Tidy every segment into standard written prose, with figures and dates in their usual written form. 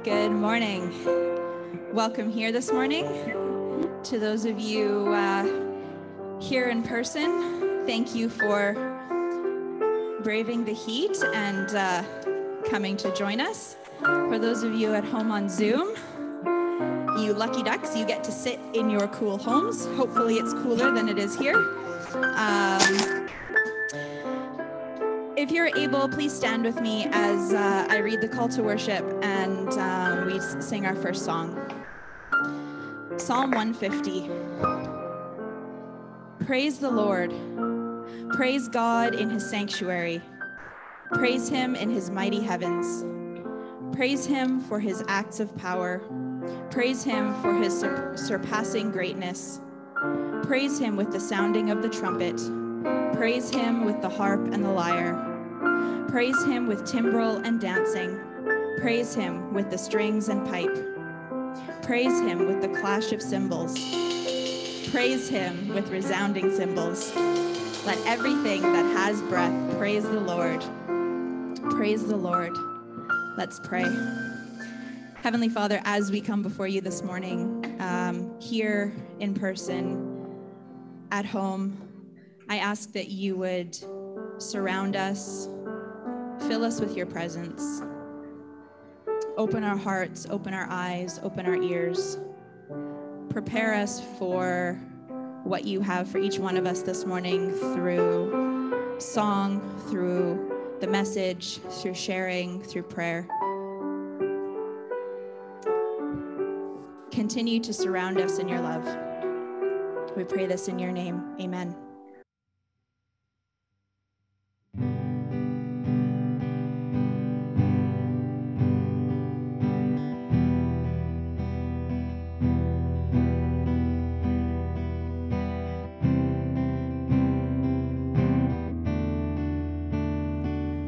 Good morning. Welcome here this morning. To those of you here in person, thank you for braving the heat and coming to join us. For those of you at home on Zoom, you lucky ducks, you get to sit in your cool homes. Hopefully it's cooler than it is here. If you're able, please stand with me as I read the call to worship and we sing our first song. Psalm 150. Praise the Lord. Praise God in his sanctuary. Praise him in his mighty heavens. Praise him for his acts of power. Praise him for his surpassing greatness. Praise him with the sounding of the trumpet. Praise him with the harp and the lyre. Praise him with timbrel and dancing. Praise him with the strings and pipe. Praise him with the clash of cymbals. Praise him with resounding cymbals. Let everything that has breath praise the Lord. Praise the Lord. Let's pray. Heavenly Father, as we come before you this morning, here in person, at home, I ask that you would surround us, fill us with your presence. Open our hearts, open our eyes, open our ears. Prepare us for what you have for each one of us this morning through song, through the message, through sharing, through prayer. Continue to surround us in your love. We pray this in your name. Amen.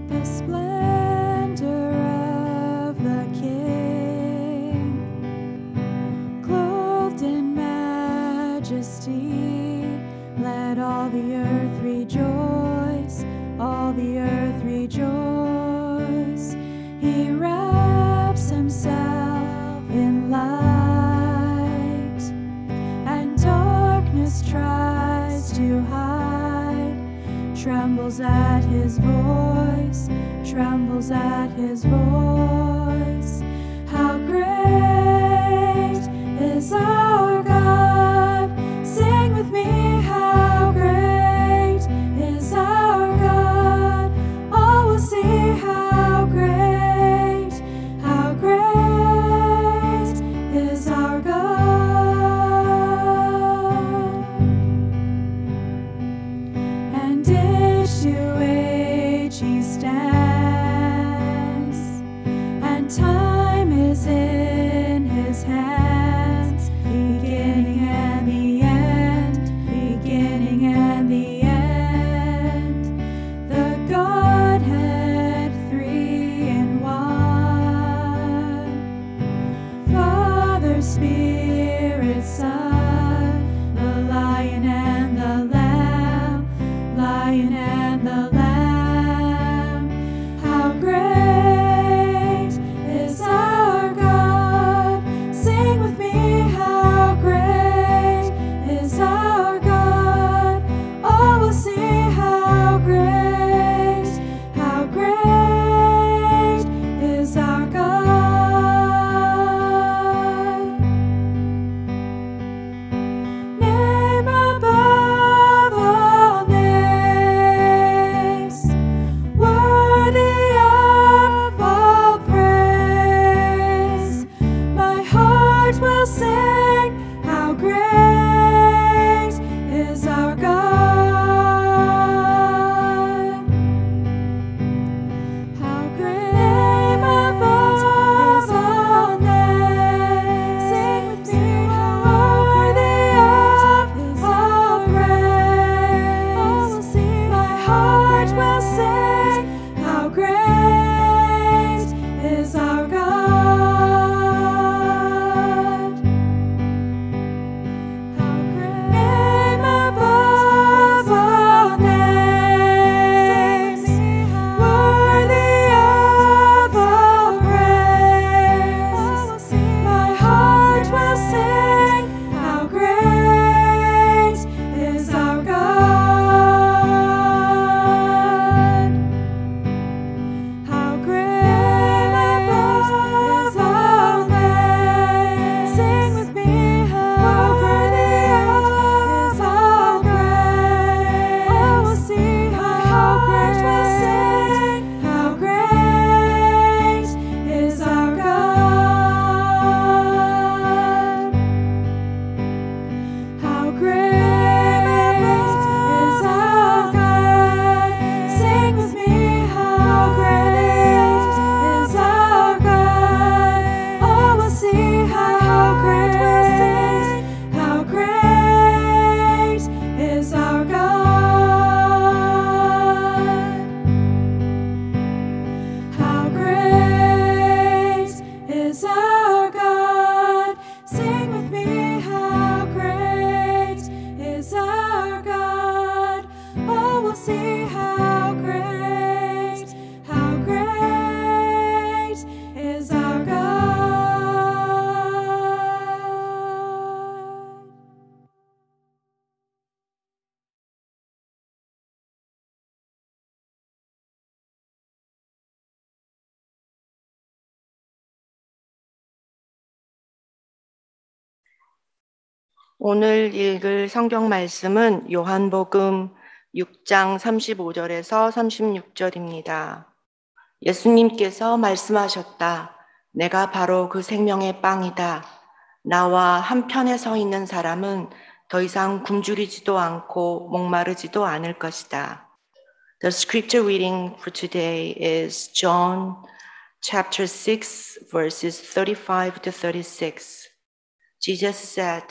The splendor of the King, clothed in majesty, let all the earth rejoice, all the earth rejoice. He wraps himself in light, and darkness tries to hide, trembles at his voice, trembles at his voice. How great is our God? Sing with me, how great is our God? All will see how great is our God. And age to age he stands, and time is in his hands. He 오늘 읽을 성경 말씀은 요한복음 6장 35절에서 36절입니다. 예수님께서 말씀하셨다. 내가 바로 그 생명의 빵이다. 나와 한편에 서 있는 사람은 더 이상 굶주리지도 않고 목마르지도 않을 것이다. The scripture reading for today is John chapter 6 verses 35 to 36. Jesus said,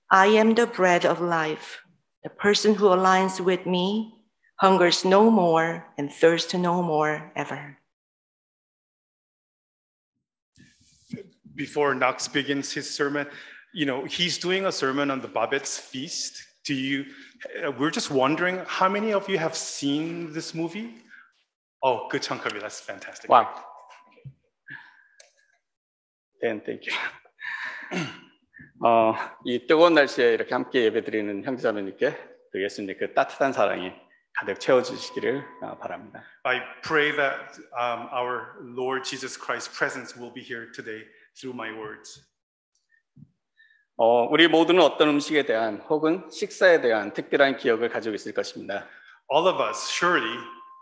I am the bread of life. The person who aligns with me hungers no more and thirsts no more ever. Before Knox begins his sermon, he's doing a sermon on the Babette's Feast. We're just wondering, how many of you have seen this movie? Oh, good chunk of you. That's fantastic. Wow. Thank you. 이 뜨거운 날씨에 이렇게 함께 예배드리는 형제자매님께 그 예수님의 그 따뜻한 사랑이 가득 채워주시기를 바랍니다. I pray that our Lord Jesus Christ's presence will be here today through my words. 우리 모두는 어떤 음식에 대한 혹은 식사에 대한 특별한 기억을 가지고 있을 것입니다. All of us, surely,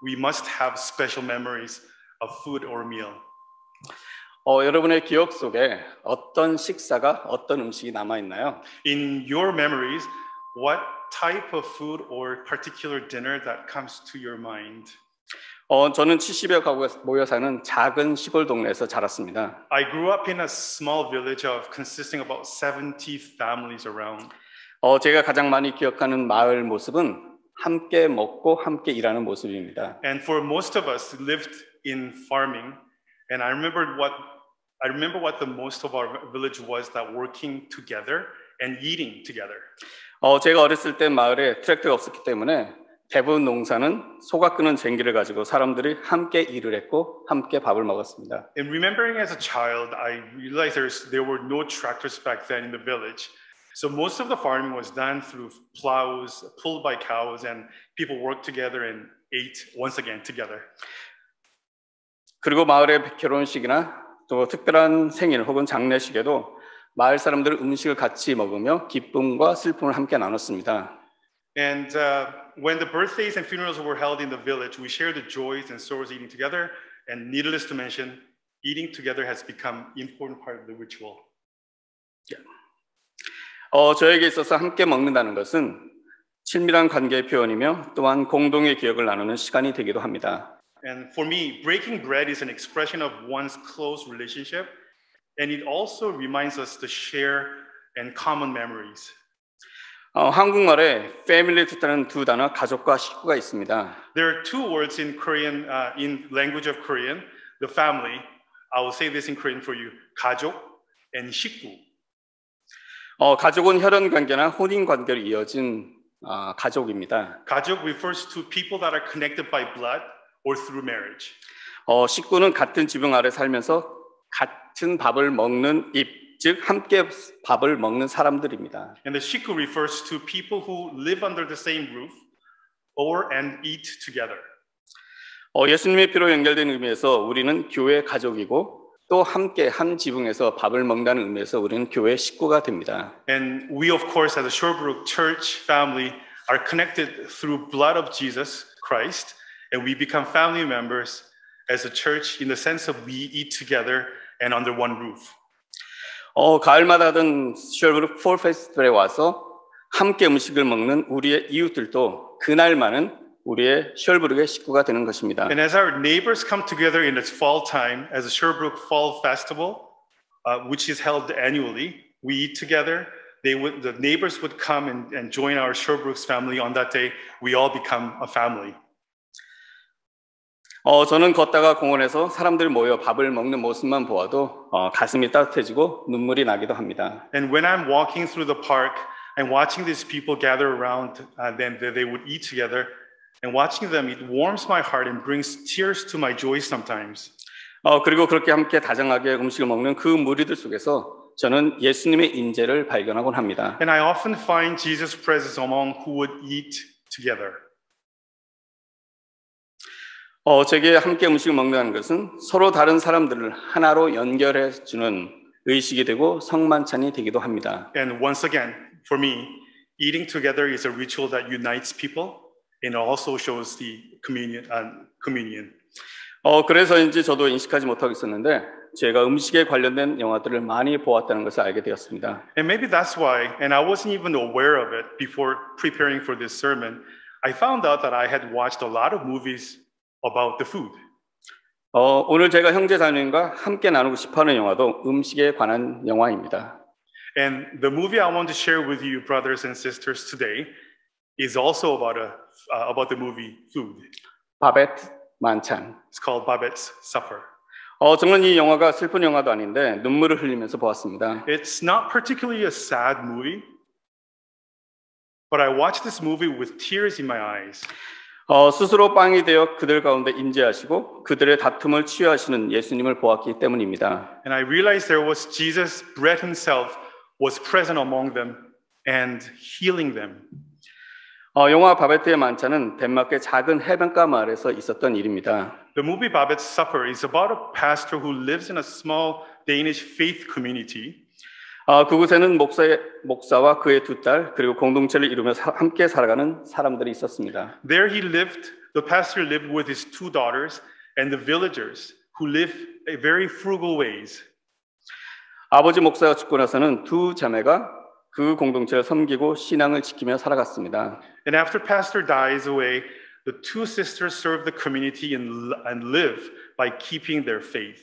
we must have special memories of food or meal. 여러분의 기억 속에 어떤 식사가 어떤 음식이 남아 있나요? In your memories, what type of food or particular dinner that comes to your mind? 저는 70여 가구가 모여 사는 작은 시골 동네에서 자랐습니다. I grew up in a small village consisting of about 70 families around. 제가 가장 많이 기억하는 마을 모습은 함께 먹고 함께 일하는 모습입니다. And for most of us lived in farming, and I remember what the most of our village was, that working together and eating together. 제가 어렸을 때 마을에 트랙터가 없었기 때문에 대부분 농사는 소가 끄는 쟁기를 가지고 사람들이 함께 일을 했고 함께 밥을 먹었습니다. And remembering as a child, I realized there were no tractors back then in the village. So most of the farming was done through plows, pulled by cows, and people worked together and ate once again together. 그리고 마을의 결혼식이나 또 특별한 생일 혹은 장례식에도 마을 사람들은 음식을 같이 먹으며 기쁨과 슬픔을 함께 나눴습니다. And when the birthdays and funerals were held in the village, we shared the joys and sorrows eating together. And needless to mention, eating together has become an important part of the ritual. 저에게 있어서 함께 먹는다는 것은 친밀한 관계의 표현이며 또한 공동의 기억을 나누는 시간이 되기도 합니다. And for me, breaking bread is an expression of one's close relationship, and it also reminds us to share and common memories. 한국말에 family 뜻하는 두 단어 가족과 식구가 있습니다. There are two words in Korean, in language of Korean, the family. I will say this in Korean for you: 가족 and 식구. 가족은 혈연 관계나 혼인 관계로 이어진 가족입니다. 가족 refers to people that are connected by blood or through marriage. 식구는 같은 지붕 아래 살면서 같은 밥을 먹는 즉 함께 밥을 먹는 사람들입니다. And the 식구 refers to people who live under the same roof and eat together. 예수님의 피로 연결된 의미에서 우리는 교회 가족이고 또 함께 한 지붕에서 밥을 먹는다는 의미에서 우리는 교회 식구가 됩니다. And we, of course, as a Sherbrooke church family, are connected through blood of Jesus Christ, and we become family members as a church in the sense of we eat together and under one roof. 가을마다 하던 셜브룩 폴 페스티벌에 와서 함께 음식을 먹는 우리의 이웃들도 그날만은 우리의 셜브룩의 식구가 되는 것입니다. And as our neighbors come together in its fall time, as a Sherbrooke Fall Festival, which is held annually, we eat together. The neighbors would come and join our Sherbrooke's family on that day. We all become a family. 저는 걷다가 공원에서 사람들 모여 밥을 먹는 모습만 보아도 가슴이 따뜻해지고 눈물이 나기도 합니다. And when I'm walking through the park and watching these people gather around, then they would eat together, and watching them, it warms my heart and brings tears to my joy sometimes. 그리고 그렇게 함께 다정하게 음식을 먹는 그 무리들 속에서 저는 예수님의 인재를 발견하곤 합니다. And I often find Jesus' presence among who would eat together. 제게 함께 음식을 먹는다는 것은 서로 다른 사람들을 하나로 연결해 주는 의식이 되고 성만찬이 되기도 합니다. And once again, for me, eating together is a ritual that unites people and also shows the communion. 그래서인지 저도 인식하지 못하고 있었는데 제가 음식에 관련된 영화들을 많이 보았다는 것을 알게 되었습니다. And maybe that's why, and I wasn't even aware of it before preparing for this sermon, I found out that I had watched a lot of movies about the food. 오늘 제가 형제 자매님과 함께 나누고 싶어하는 영화도 음식에 관한 영화입니다. And the movie I want to share with you, brothers and sisters, today is also about the movie Food. 바베트 만찬. It's called Babette's Supper. 정말 이 영화가 슬픈 영화도 아닌데 눈물을 흘리면서 보았습니다. It's not particularly a sad movie, but I watched this movie with tears in my eyes. 스스로 빵이 되어 그들 가운데 임재하시고 그들의 다툼을 치유하시는 예수님을 보았기 때문입니다. And I realized there was Jesus, bread himself, was present among them and healing them. 영화 바베트의 만찬은 덴마크의 작은 해변가 마을에서 있었던 일입니다. The movie Babette's Supper is about a pastor who lives in a small Danish faith community. 그곳에는 목사와 그의 두 딸 그리고 공동체를 이루며 함께 살아가는 사람들이 있었습니다. There the pastor lived with his two daughters and the villagers who live in very frugal ways. 아버지 목사가 죽고 나서는 두 자매가 그 공동체를 섬기고 신앙을 지키며 살아갔습니다. And after pastor dies away, the two sisters serve the community and live by keeping their faith.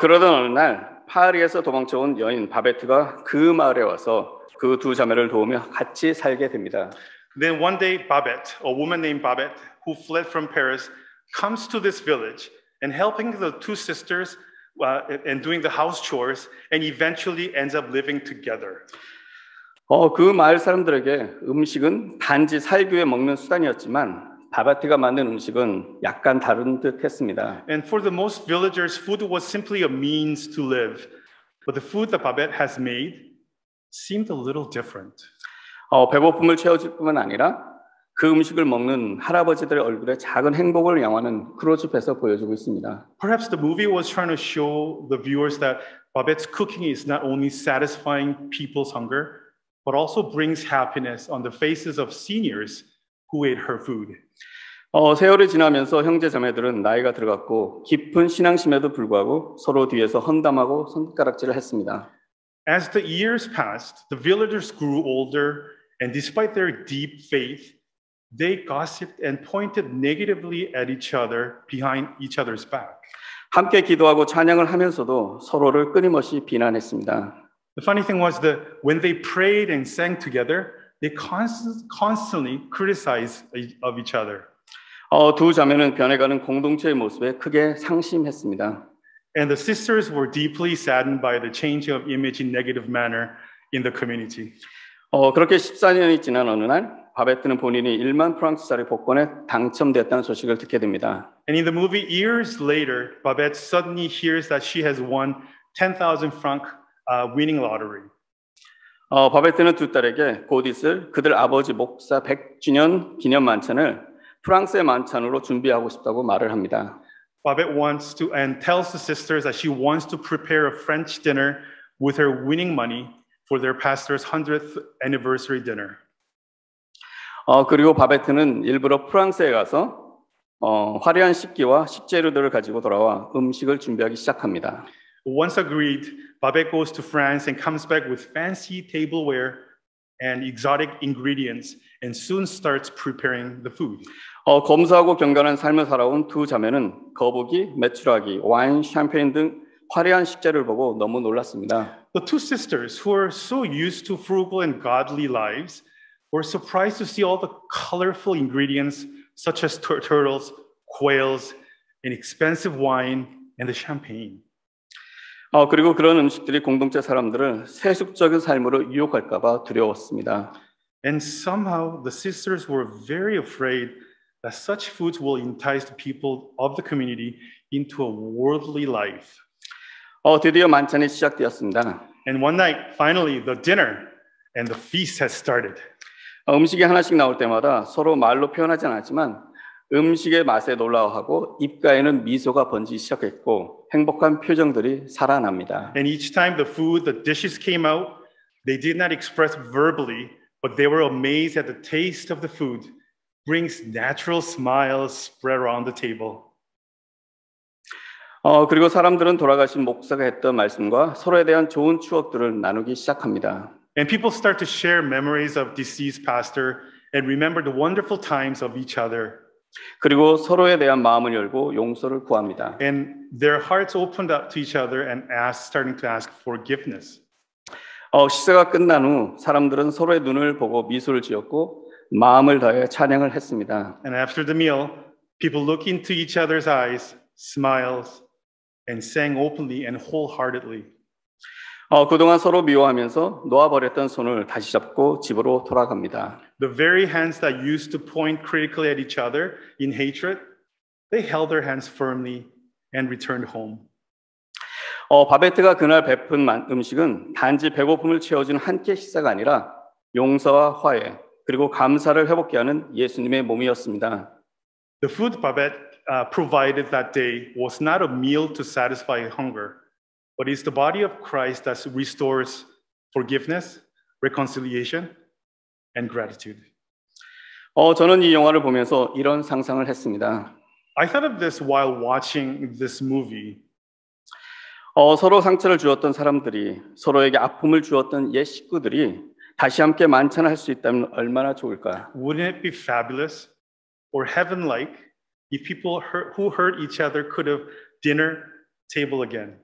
그러던 어느 날 파리에서 도망쳐온 여인 바베트가 그 마을에 와서 그 두 자매를 도우며 같이 살게 됩니다. Then one day, Babette, a woman named Babette, who fled from Paris, comes to this village and helping the two sisters and doing the house chores, and eventually ends up living together. 그 마을 사람들에게 음식은 단지 살기 위해 먹는 수단이었지만 바베트가 만든 음식은 약간 다른 듯 했습니다. And for the most villagers, food was simply a means to live. But the food that Babette has made seemed a little different. 배고픔을 채워줄 뿐만 아니라 그 음식을 먹는 할아버지들의 얼굴에 작은 행복을 양화하는 클로즈업해서 보여주고 있습니다. Perhaps the movie was trying to show the viewers that Babette's cooking is not only satisfying people's hunger, but also brings happiness on the faces of seniors who ate her food. 세월이 지나면서 형제 자매들은 나이가 들어갔고 깊은 신앙심에도 불구하고 서로 뒤에서 헌담하고 손가락질을 했습니다. As the years passed, the villagers grew older, and despite their deep faith, they gossiped and pointed negatively at each other behind each other's back. 함께 기도하고 찬양을 하면서도 서로를 끊임없이 비난했습니다. The funny thing was that when they prayed and sang together, they constantly criticized of each other. 두 자매는 변해가는 공동체의 모습에 크게 상심했습니다. And the sisters were deeply saddened by the change of image in negative manner in the community. 그렇게 14년이 지난 어느 날 바베트는 본인이 1만 프랑스짜리 복권에 당첨됐다는 소식을 듣게 됩니다. And in the movie, years later, Babette suddenly hears that she has won 10,000 franc winning lottery. 바베트는 두 딸에게 곧 있을 그들 아버지 목사 100주년 기념 만찬을 프랑스의 만찬으로 준비하고 싶다고 말을 합니다. Babette wants to and tells the sisters that she wants to prepare a French dinner with her winning money for their pastor's 100th anniversary dinner. 그리고 바베트는 일부러 프랑스에 가서 화려한 식기와 식재료들을 가지고 돌아와 음식을 준비하기 시작합니다. Once agreed, Babette goes to France and comes back with fancy tableware and exotic ingredients and soon starts preparing the food. 검소하고 경건한 삶을 살아온 두 자매는 거북이, 메추라기, 와인, 샴페인 등 화려한 식재료를 보고 너무 놀랐습니다. The two sisters, who are so used to frugal and godly lives, were surprised to see all the colorful ingredients such as turtles, quails, and expensive wine and the champagne. 그리고 그런 음식들이 공동체 사람들을 세속적인 삶으로 유혹할까 봐 두려웠습니다. And somehow the sisters were very afraid that such foods will entice the people of the community into a worldly life. 드디어 만찬이 시작되었습니다. And one night, finally, the dinner and the feast has started. 음식이 하나씩 나올 때마다 서로 말로 표현하지 않았지만 음식의 맛에 놀라워하고 입가에는 미소가 번지기 시작했고 행복한 표정들이 살아납니다. And each time the dishes came out, They did not express verbally, but they were amazed at the taste of the food, brings natural smiles spread around the table. 그리고 사람들은 돌아가신 목사가 했던 말씀과 서로에 대한 좋은 추억들을 나누기 시작합니다. And people start to share memories of deceased pastor and remember the wonderful times of each other. 그리고 서로에 대한 마음을 열고 용서를 구합니다. And their hearts opened up to each other and starting to ask forgiveness. 식사가 끝난 후 사람들은 서로의 눈을 보고 미소를 지었고 마음을 다해 찬양을 했습니다. And after the meal, people look into each other's eyes, smiles, and sang openly and wholeheartedly. 그동안 서로 미워하면서 놓아버렸던 손을 다시 잡고 집으로 돌아갑니다. The very hands that used to point critically at each other in hatred, they held their hands firmly and returned home. 바베트가 그날 베푼 음식은 단지 배고픔을 채워주는 한 끼 식사가 아니라 용서와 화해 그리고 감사를 회복케 하는 예수님의 몸이었습니다. The food Babette provided that day was not a meal to satisfy hunger, but is the body of Christ that restores forgiveness, reconciliation, and gratitude. 저는 이 영화를 보면서 이런 상상을 했습니다. I thought of this while watching this movie. 서로 상처를 주었던 사람들이 서로에게 아픔을 주었던 옛 식구들이 다시 함께 만찬을 할 수 있다면 얼마나 좋을까? Wouldn't it be fabulous or heaven-like if people who hurt each other could have dinner table again?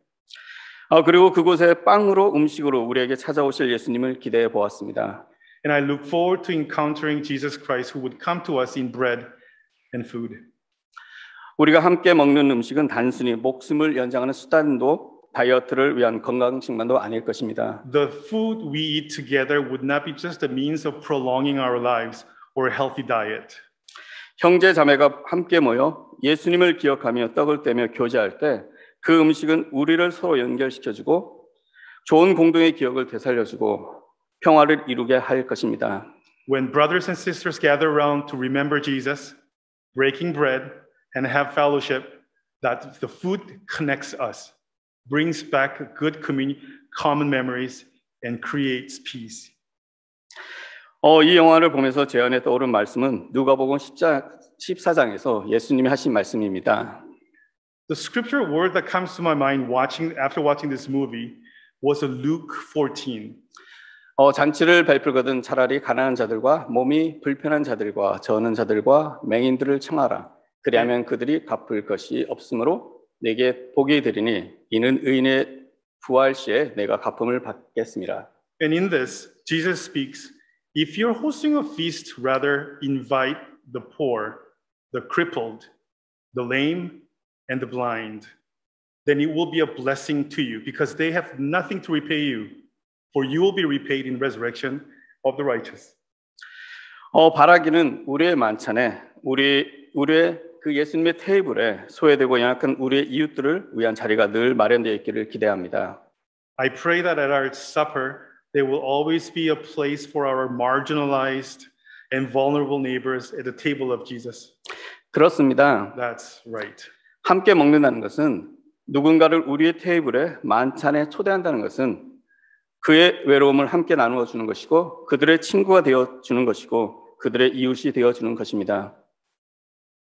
그리고 그곳에 빵으로 음식으로 우리에게 찾아오실 예수님을 기대해 보았습니다. And I look forward to encountering Jesus Christ who would come to us in bread and food. 우리가 함께 먹는 음식은 단순히 목숨을 연장하는 수단도 다이어트를 위한 건강식만도 아닐 것입니다. The food we eat together would not be just a means of prolonging our lives or a healthy diet. 형제 자매가 함께 모여 예수님을 기억하며 떡을 떼며 교제할 때 그 음식은 우리를 서로 연결시켜주고 좋은 공동의 기억을 되살려주고 평화를 이루게 할 것입니다. When brothers and sisters gather around to remember Jesus, breaking bread and have fellowship, that the food connects us, brings back good common memories, and creates peace. 이 영화를 보면서 제 안에 떠오른 말씀은 누가복음 14장에서 예수님이 하신 말씀입니다. The scripture word that comes to my mind after watching this movie was Luke 14. 잔치를 베풀거든 차라리 가난한 자들과 몸이 불편한 자들과 저는 자들과 맹인들을 청하라. 그리하면 그들이 갚을 것이 없으므로 내게 보게 되리니 이는 의인의 부활 시에 내가 갚음을 받겠습니다. And in this, Jesus speaks, if you're hosting a feast, rather invite the poor, the crippled, the lame, and the blind. Then it will be a blessing to you because they have nothing to repay you, for you will be repaid in resurrection of the righteous. 바라기는 우리의 만찬에 우리의 그 예수님의 테이블에 소외되고 연약한 우리의 이웃들을 위한 자리가 늘 마련되어 있기를 기대합니다. I pray that at our supper there will always be a place for our marginalized and vulnerable neighbors at the table of Jesus. 그렇습니다. That's right. 함께 먹는다는 것은 누군가를 우리의 테이블에 만찬에 초대한다는 것은 그의 외로움을 함께 나누어 주는 것이고 그들의 친구가 되어 주는 것이고 그들의 이웃이 되어 주는 것입니다.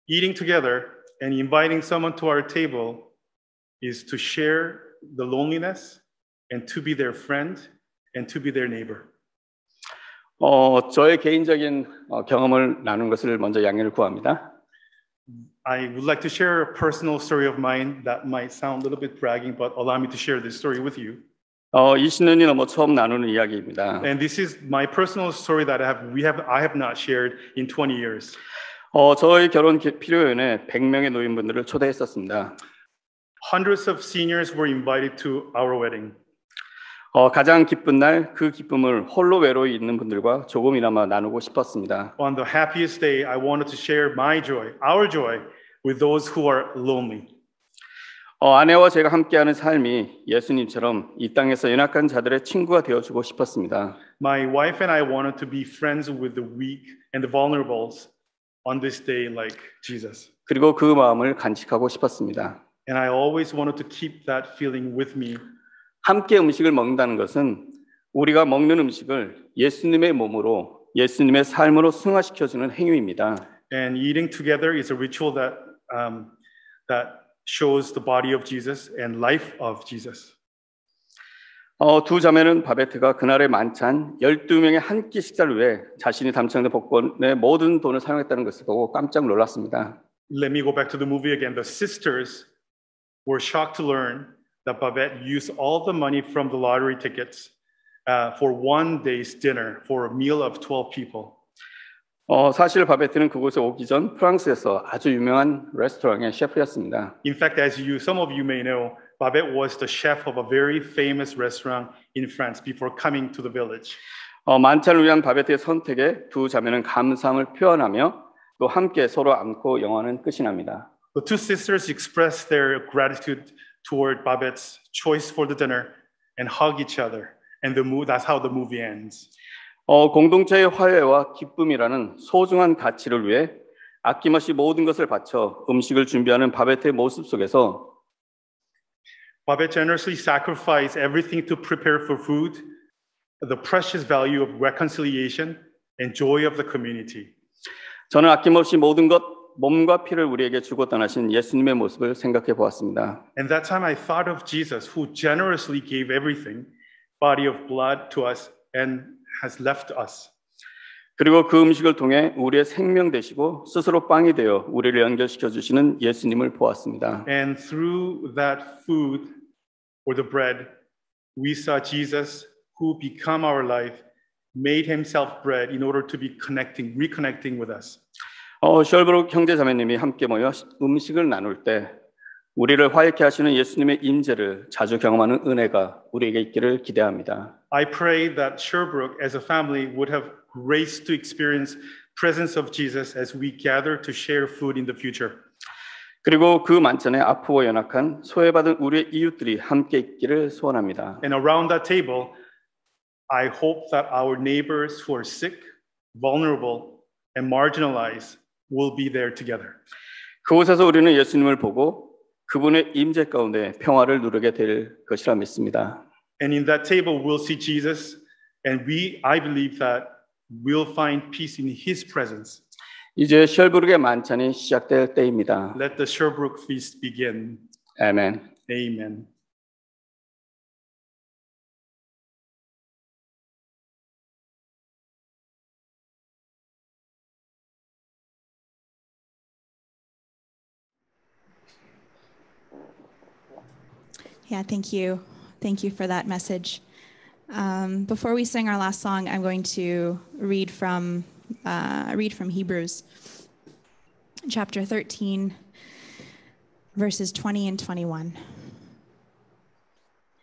Eating together and inviting someone to our table is to share the loneliness and to be their friend and to be their neighbor. 저의 개인적인 경험을 나눈 것을 먼저 양해를 구합니다. I would like to share a personal story of mine that might sound a little bit bragging, but allow me to share this story with you. 20년이 넘어 처음 나누는 이야기입니다. And this is my personal story that I have not shared in 20 years. 저희 결혼 피로연에 100명의 노인분들을 초대했었습니다. Hundreds of seniors were invited to our wedding. 가장 기쁜 날 그 기쁨을 홀로 외로이 있는 분들과 조금이나마 나누고 싶었습니다. On the happiest day, I wanted to share my joy, our joy, with those who are lonely. 아내와 제가 함께하는 삶이 예수님처럼 이 땅에서 연약한 자들의 친구가 되어주고 싶었습니다. My wife and I wanted to be friends with the weak and the vulnerables on this day like Jesus. 그리고 그 마음을 간직하고 싶었습니다. And I always wanted to keep that feeling with me. 함께 음식을 먹는다는 것은 우리가 먹는 음식을 예수님의 몸으로 예수님의 삶으로 승화시켜주는 행위입니다. And eating together is a ritual that shows the body of Jesus and life of Jesus. 두 자매는 바베트가 그날의 만찬 12명의 한 끼 식사를 위해 자신이 담당된 복권의 모든 돈을 사용했다는 것을 보고 깜짝 놀랐습니다. Let me go back to the movie again. The sisters were shocked to learn that Babette used all the money from the lottery tickets for one day's dinner for a meal of 12 people. 사실 바베트는 그곳에 오기 전 프랑스에서 아주 유명한 레스토랑의 셰프였습니다. In fact, as some of you may know, Babette was the chef of a very famous restaurant in France before coming to the village. 만찬을 위한 바베트의 선택에 두 자매는 감사함을 표현하며 또 함께 서로 안고 영화는 끝이 납니다. The two sisters expressed their gratitude toward Babette's choice for the dinner and hug each other. And that's how the movie ends. 공동체의 화해와 기쁨이라는 소중한 가치를 위해 아낌없이 모든 것을 바쳐 음식을 준비하는 바베트의 모습 속에서 Babette generously sacrificed everything to prepare for food, the precious value of reconciliation and joy of the community. 저는 아낌없이 모든 것, 몸과 피를 우리에게 주고 떠나신 예수님의 모습을 생각해 보았습니다. And that time I thought of Jesus who generously gave everything, body of blood to us and has left us. 그리고 그 음식을 통해 우리의 생명 되시고 스스로 빵이 되어 우리를 연결시켜 주시는 예수님을 보았습니다. And through that food or the bread, we saw Jesus who become our life, made himself bread in order to be reconnecting with us. 셜브룩 형제 자매님이 함께 모여 음식을 나눌 때 우리를 화해케 하시는 예수님의 임재를 자주 경험하는 은혜가 우리에게 있기를 기대합니다. I pray that Sherbrooke as a family would have grace to experience presence of Jesus as we gather to share food in the future. 그리고 그 만찬에 아프고 연약한 소외받은 우리의 이웃들이 함께 있기를 소원합니다. And around that table, I hope that our neighbors who are sick, vulnerable, and marginalized will be there together. 그곳에서 우리는 예수님을 보고 그분의 임재 가운데 평화를 누리게 될 것이라 믿습니다. And in that table, we'll see Jesus, and I believe that we'll find peace in His presence. 이제 셜브룩의 만찬이 시작될 때입니다. Let the Sherbrooke feast begin. 아멘. Amen. Yeah, thank you. Thank you for that message. Before we sing our last song, I'm going to read from Hebrews, chapter 13, verses 20 and 21.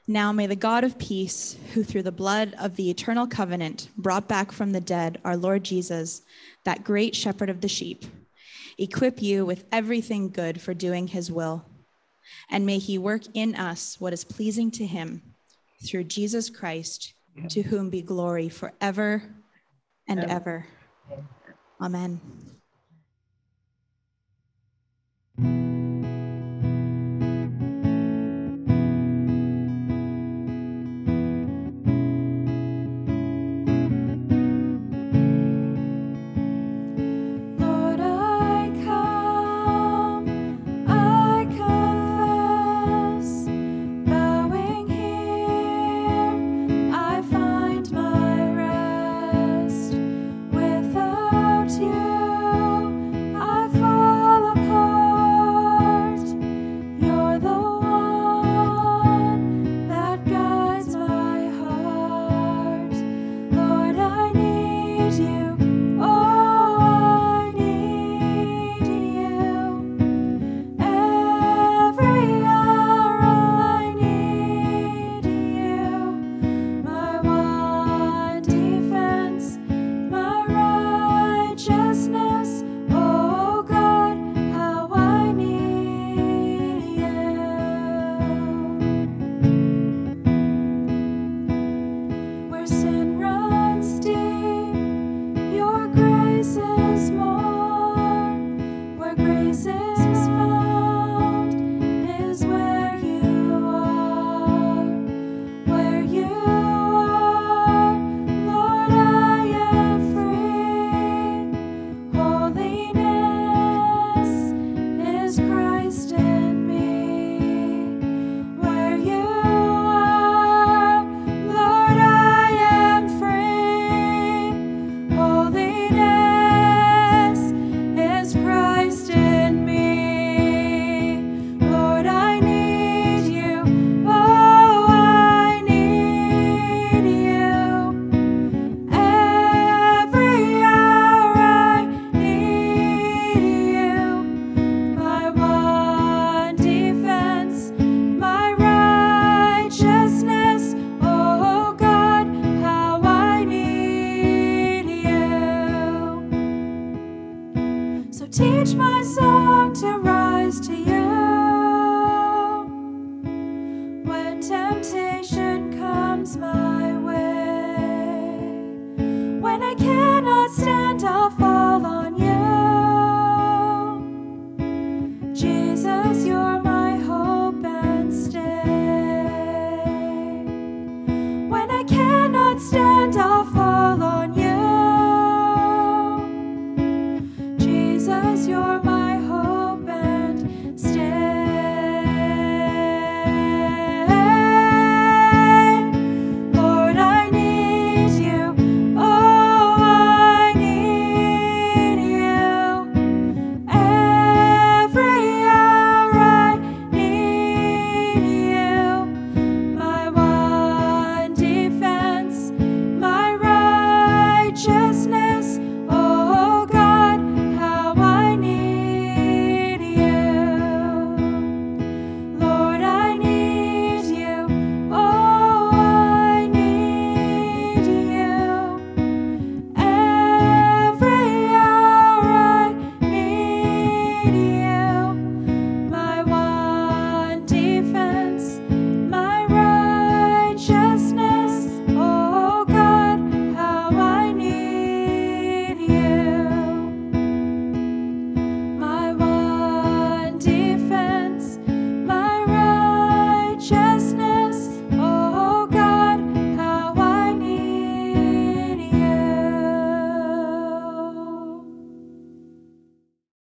Now may the God of peace, who through the blood of the eternal covenant brought back from the dead our Lord Jesus, that great shepherd of the sheep, equip you with everything good for doing his will. And may he work in us what is pleasing to him through Jesus Christ, to whom be glory forever and ever. Amen. Lord, I come, I confess, bowing here, I find my rest. Without you, smile.